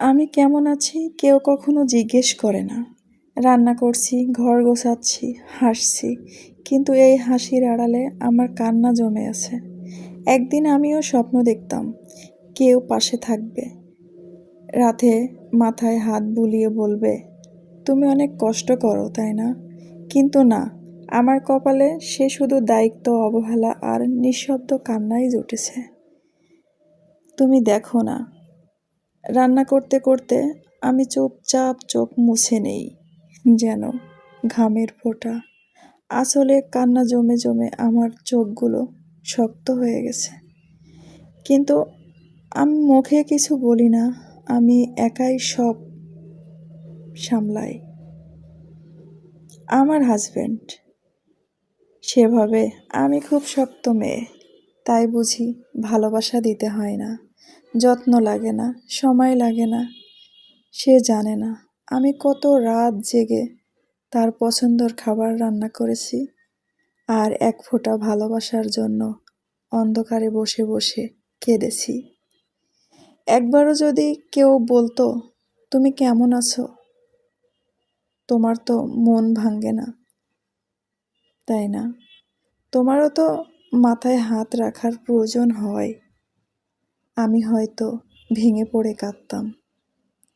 আমি কেমন আছি কেউ কখনো জিজ্ঞেস করে না। রান্না করছি, ঘর গোছাচ্ছি, হাসছি, কিন্তু এই হাসির আড়ালে আমার কান্না জমে আছে। একদিন আমিও স্বপ্ন দেখতাম কেউ পাশে থাকবে, রাতে মাথায় হাত বুলিয়ে বলবে, তুমি অনেক কষ্ট করো তাই না? কিন্তু না, আমার কপালে সে শুধু দায়িত্ব, অবহেলা আর নিঃশব্দ কান্নাই জুটেছে। তুমি দেখো না, রান্না করতে করতে আমি চুপচাপ চোখ মুছে নেই, যেন ঘামের ফোঁটা। আসলে কান্না জমে জমে আমার চোখগুলো শক্ত হয়ে গেছে, কিন্তু আমি মুখে কিছু বলি না। আমি একাই সব সামলাই। আমার হাজবেন্ড সেভাবে, আমি খুব শক্ত মেয়ে, তাই বুঝি ভালোবাসা দিতে হয় না, যত্ন লাগে না, সময় লাগে না। সে জানে না আমি কত রাত জেগে তার পছন্দের খাবার রান্না করেছি, আর এক ফোঁটা ভালোবাসার জন্য অন্ধকারে বসে বসে কেঁদেছি। একবারও যদি কেউ বলতো, তুমি কেমন আছো, তোমার তো মন ভাঙে না, তাই না? তোমারও তো মাথায় হাত রাখার প্রয়োজন হয়। আমি হয়তো ভেঙে পড়ে কাঁদতাম,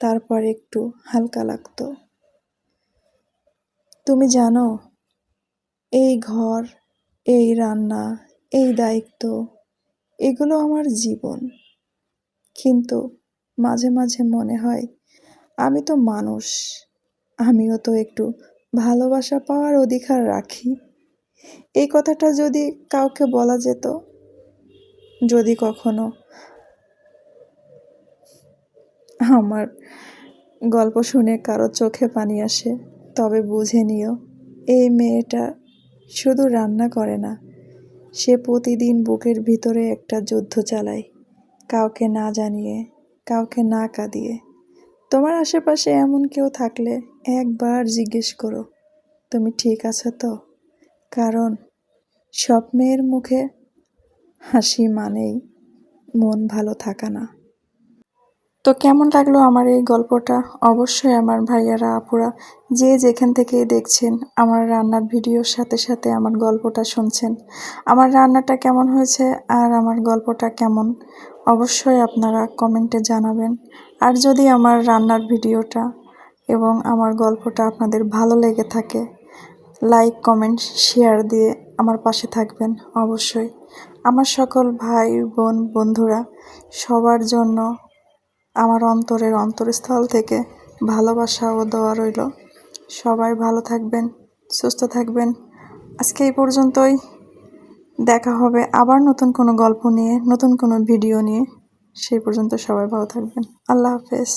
তারপর একটু হালকা লাগতো। তুমি জানো, এই ঘর, এই রান্না, এই দায়িত্ব, এগুলো আমার জীবন। কিন্তু মাঝে মাঝে মনে হয় আমি তো মানুষ, আমিও তো একটু ভালোবাসা পাওয়ার অধিকার রাখি। এই কথাটা যদি কাউকে বলা যেত, যদি কখনো আমার গল্প শুনে কারো চোখে পানি আসে, তবে বুঝে নিও এই মেয়েটা শুধু রান্না করে না, সে প্রতিদিন বুকের ভিতরে একটা যুদ্ধ চালায়, কাউকে না জানিয়ে, কাউকে না কাঁদিয়ে। তোমার আশেপাশে এমন কেউ থাকলে একবার জিজ্ঞেস করো, তুমি ঠিক আছো তো? কারণ সব মেয়ের মুখে হাসি মানেই মন ভালো থাকা না। তো কেমন লাগলো আমার এই গল্পটা? অবশ্যই আমার ভাইয়ারা, আপুরা, যে যেখান থেকে দেখছেন, আমার রান্নার ভিডিওর সাথে সাথে আমার গল্পটা শুনছেন, আমার রান্নাটা কেমন হয়েছে আর আমার গল্পটা কেমন, অবশ্যই আপনারা কমেন্টে জানাবেন। আর যদি আমার রান্নার ভিডিওটা এবং আমার গল্পটা আপনাদের ভালো লেগে থাকে, লাইক, কমেন্ট, শেয়ার দিয়ে আমার পাশে থাকবেন অবশ্যই। আমার সকল ভাই বোন বন্ধুরা, সবার জন্য আমার অন্তরের অন্তরস্থল থেকে ভালোবাসা ও দোয়া রইল। সবাই ভালো থাকবেন, সুস্থ থাকবেন। আজকে এই পর্যন্তই। দেখা হবে আবার নতুন কোনো গল্প নিয়ে, নতুন কোনো ভিডিও নিয়ে। সেই পর্যন্ত সবাই ভালো থাকবেন। আল্লাহ হাফেজ।